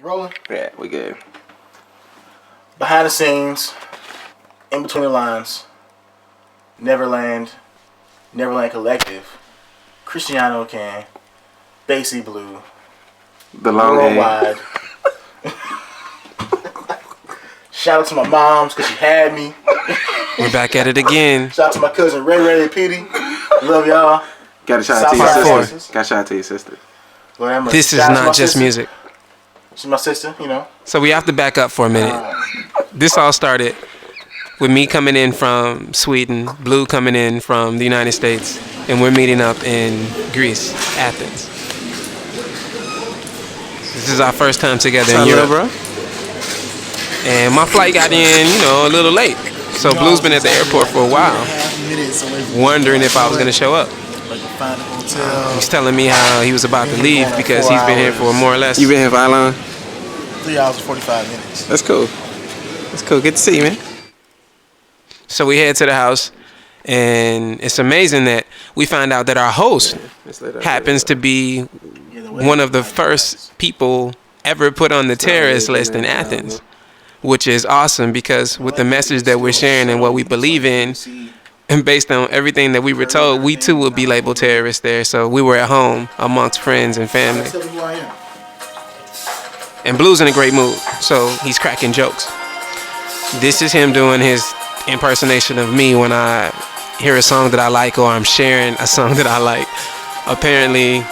Rolling? Yeah, we good. Behind the scenes, in between the lines, Neverland Collective, Christiano can, Bassie Blue, The long worldwide. Shout out to my moms because she had me. We're back at it again. Shout out to my cousin Ray and Petey. Love y'all. Got a shout out to your sister. Got a shout out to your sister. This is not just music. She's my sister, you know. So we have to back up for a minute. This all started with me coming in from Sweden, Blue coming in from the United States, and we're meeting up in Greece, Athens. This is our first time together in Europe. Bro? And my flight got in, a little late. So Blue's been at the airport for a while, wondering if I was going to show up. He's telling me how he was about to leave because he's been here for more or less. You been here for how long? 3 hours and 45 minutes. That's cool. That's cool. Good to see you, man. So we head to the house, and it's amazing that we find out that our host happens to be one of the first people ever put on the terrorist list in Athens, which is awesome because with the message that we're sharing and what we believe in, and based on everything that we were told, we too would be labeled terrorists there. So we were at home amongst friends and family. And Blue's in a great mood, so he's cracking jokes. This is him doing his impersonation of me when I hear a song that I like or I'm sharing a song that I like. Apparently,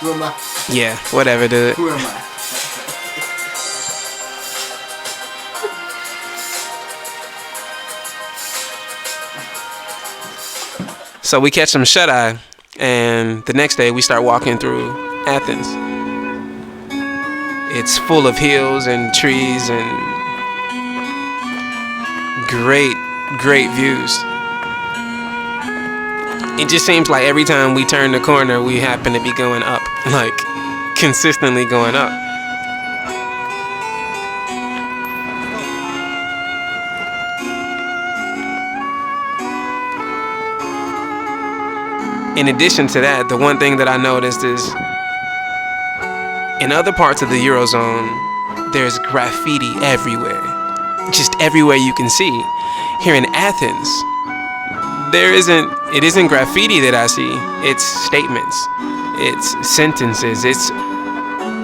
Who am I? Yeah, whatever, dude. Who am I? So we catch some shut-eye, and the next day we start walking through Athens. It's full of hills and trees and great views. It just seems like every time we turn the corner, we happen to be going up, like consistently going up. In addition to that, the one thing that I noticed is in other parts of the Eurozone, there's graffiti everywhere. Just everywhere you can see. Here in Athens, it isn't graffiti that I see. It's statements. It's sentences. It's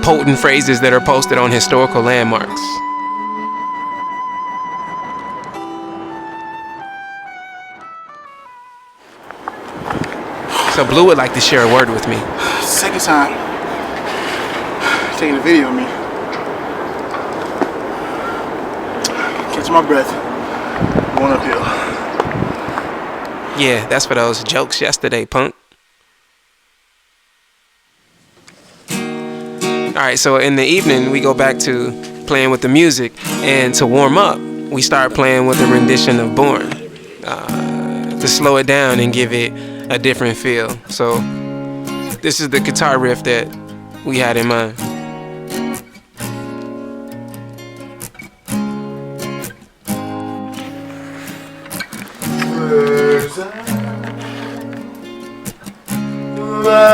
potent phrases that are posted on historical landmarks. So Blue would like to share a word with me. Second time taking a video of me. Catching my breath. Going uphill. Yeah, that's for those jokes yesterday, punk. Alright, so in the evening, we go back to playing with the music. And to warm up, we start playing with a rendition of Born. To slow it down and give it a different feel. So this is the guitar riff that we had in mind.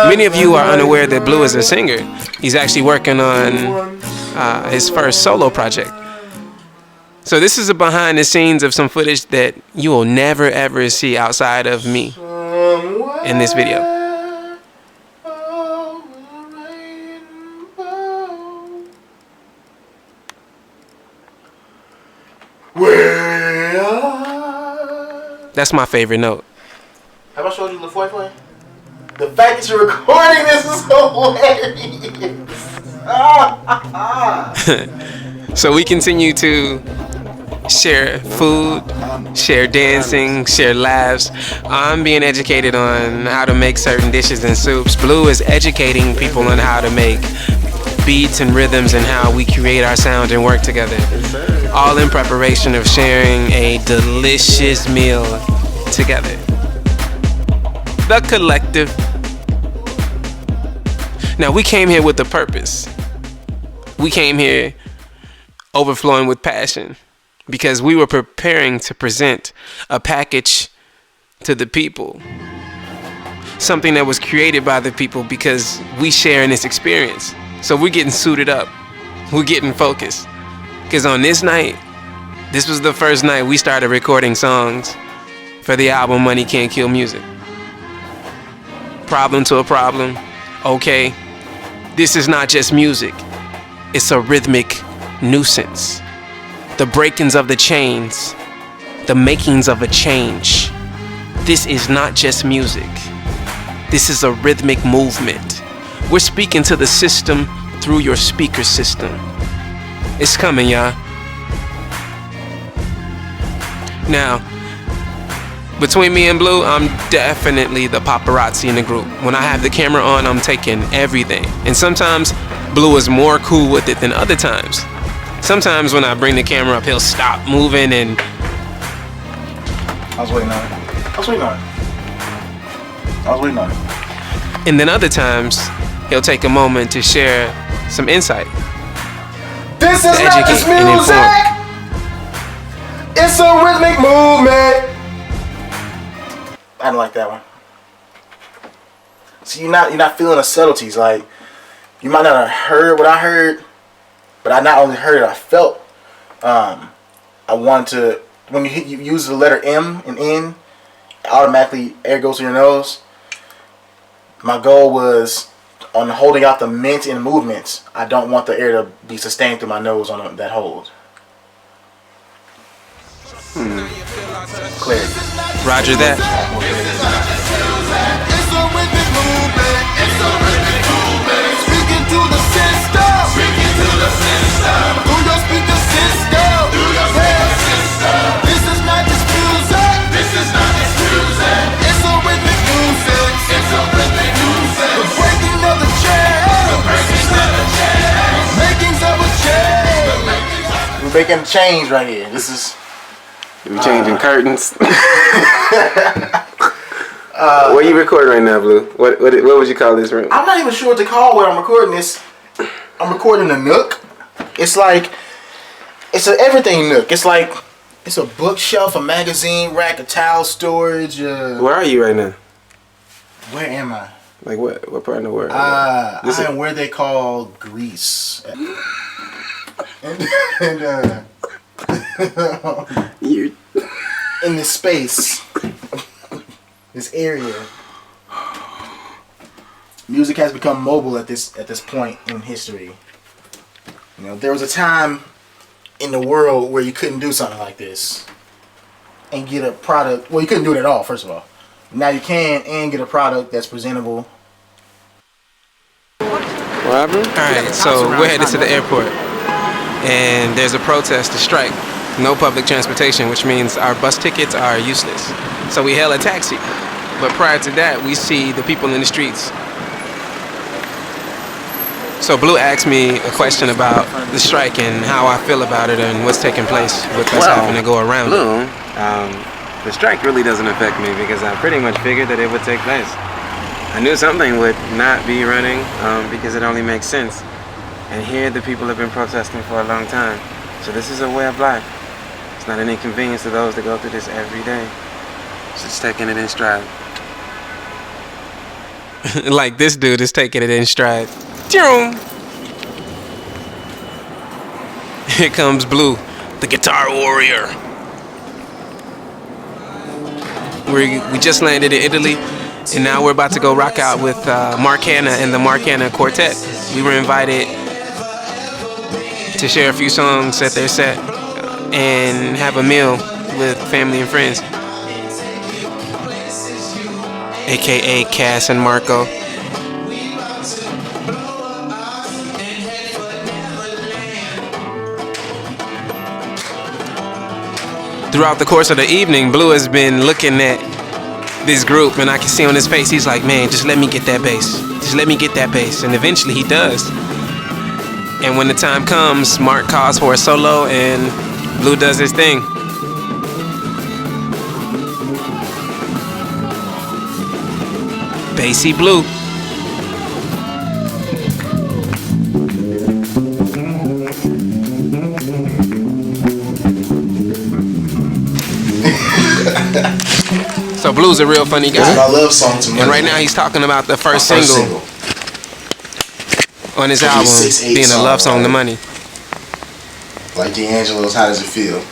Many of you are unaware that Blue is a singer. He's actually working on his first solo project. So this is a behind the scenes of some footage that you will never ever see outside of me in this video. That's my favorite note. Have I showed you LaFoy playing? The fact that you're recording this is hilarious. So we continue to share food, share dancing, share laughs. I'm being educated on how to make certain dishes and soups. Blue is educating people on how to make beats and rhythms and how we create our sound and work together. All in preparation of sharing a delicious meal together. The collective. Now we came here with a purpose. We came here overflowing with passion because we were preparing to present a package to the people. Something that was created by the people because we share in this experience. So we're getting suited up. We're getting focused. Because on this night, this was the first night we started recording songs for the album Money Can't Kill Music. Problem to a problem. Okay, this is not just music. It's a rhythmic nuisance. The breakings of the chains. The makings of a change. This is not just music. This is a rhythmic movement. We're speaking to the system through your speaker system. It's coming, y'all. Now, between me and Blue, I'm definitely the paparazzi in the group. When I have the camera on, I'm taking everything. And sometimes Blue is more cool with it than other times. Sometimes when I bring the camera up, he'll stop moving and... I was waiting on it. And then other times, he'll take a moment to share some insight. This is not just music! It's a rhythmic movement! I don't like that one. See, you're not feeling the subtleties. Like, you might not have heard what I heard, but I not only heard it, I felt. I want to, when you use the letter M and N, automatically air goes to your nose. My goal was on holding out the mint in movements. I don't want the air to be sustained through my nose on that hold. Clarity. Roger that. We're making a change right here. This is... You changing curtains. Where you recording right now, Blue? What would you call this room? I'm not even sure what to call where I'm recording this. I'm recording a nook. It's like, it's an everything nook. It's like, it's a bookshelf, a magazine rack, a towel storage. Where are you right now? Where am I? Like what part of the world? I am where they call Greece. and you in this space, this area. Music has become mobile at this point in history. You know, there was a time in the world where you couldn't do something like this and get a product. Well, you couldn't do it at all, first of all. Now you can and get a product that's presentable. Alright, so we're headed to the airport. And there's a protest, a strike. No public transportation, which means our bus tickets are useless. So we hail a taxi. But prior to that, we see the people in the streets. So Blue asked me a question about the strike and how I feel about it and what's taking place with us having to go around Blue, the strike really doesn't affect me because I pretty much figured that it would take place. I knew something would not be running because it only makes sense. And here the people have been protesting for a long time. So this is a way of life. It's not an inconvenience to those that go through this every day. So it's taking it in stride. Like this dude is taking it in stride. Here comes Blue, the guitar warrior. We just landed in Italy, and now we're about to go rock out with Mark Hanna and the Mark Hanna Quartet. We were invited to share a few songs at their set and have a meal with family and friends, aka Cass and Marco. Throughout the course of the evening, Blue has been looking at this group, and I can see on his face, he's like, man, just let me get that bass. Just let me get that bass. And eventually he does. And when the time comes, Mark calls for a solo, and Blue does his thing. Bassie Blue. So Blue's a real funny guy. I love songs. And right now he's talking about the first single on his Country album 6'8" being a song, love song to right? money. Like D'Angelo's "How Does It Feel?"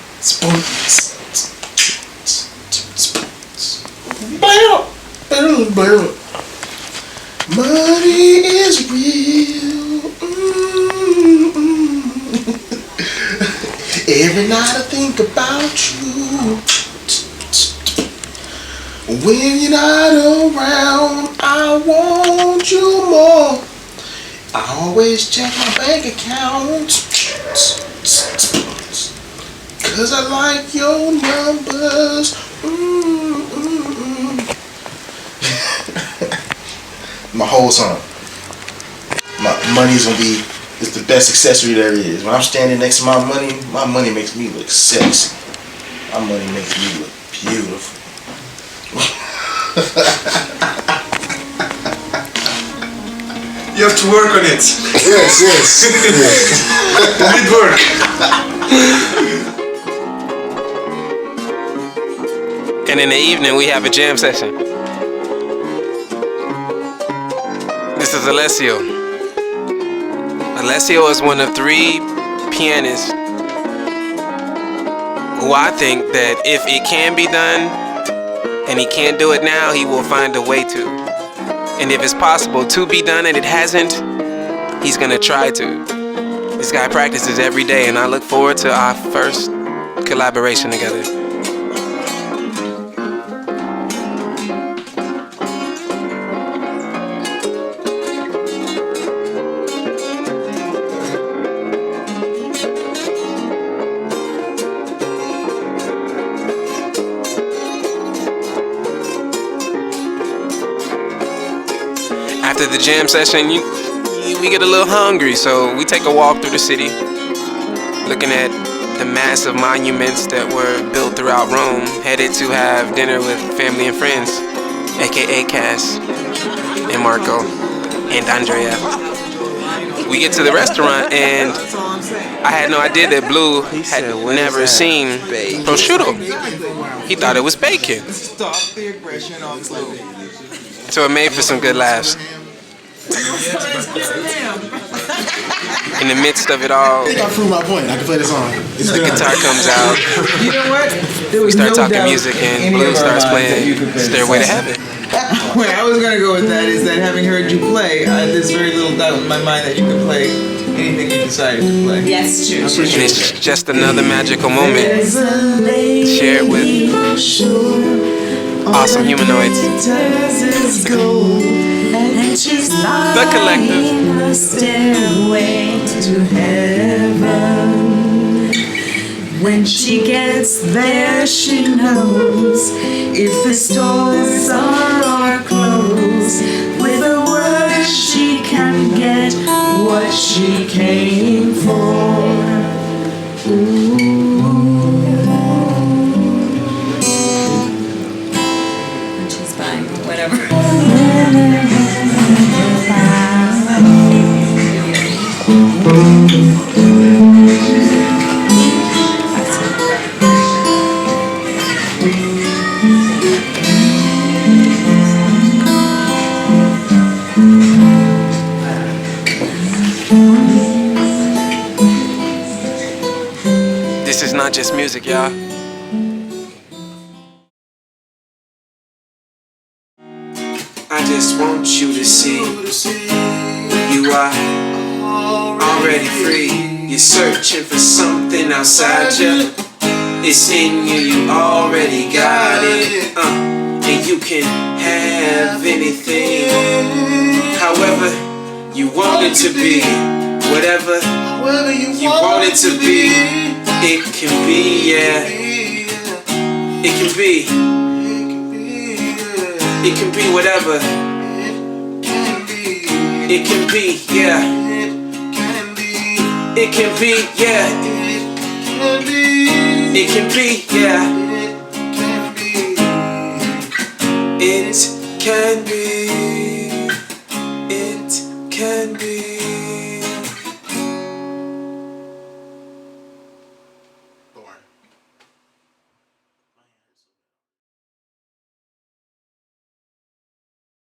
Money is real. Every night I think about you. When you're not around, I want you more. I always check my bank account, 'cause I like your numbers. My whole song. My money's gonna be, it's the best accessory there is. When I'm standing next to my money makes me look sexy. My money makes me look beautiful. You have to work on it. Yes. You need work. And in the evening, we have a jam session. This is Alessio. Alessio is one of 3 pianists who I think that if it can be done and he can't do it now, he will find a way to. And if it's possible to be done and it hasn't, he's gonna try to. This guy practices every day, and I look forward to our first collaboration together. After the jam session, we get a little hungry, so we take a walk through the city, looking at the massive monuments that were built throughout Rome, headed to have dinner with family and friends, aka Cass and Marco and Andrea. We get to the restaurant, and I had no idea that Blue had never seen prosciutto. He thought it was bacon. So it made for some good laughs. In the midst of it all, I think I proved my point. I can play the song. It's the done. guitar comes out. You know what? We start talking music, and Blue starts playing Stairway to Heaven. Where I was gonna go with that is that having heard you play, there's very little doubt in my mind that you can play anything you decided to play. Yes, true. And it's just another magical moment shared with awesome humanoids. The Collective. Stairway to heaven. When she gets there, she knows if the stores are closed. With a word, she can get what she came for. And she's fine, whatever. This is not just music, y'all. I just want you to see you are already free. You're searching for something outside you. It's in you, you already got it. And you can have anything, however you want it to be. Whatever you want it to be, it can be, yeah. It can be. It can be whatever. It can be, yeah. It can be, yeah. It can be, yeah. It can be.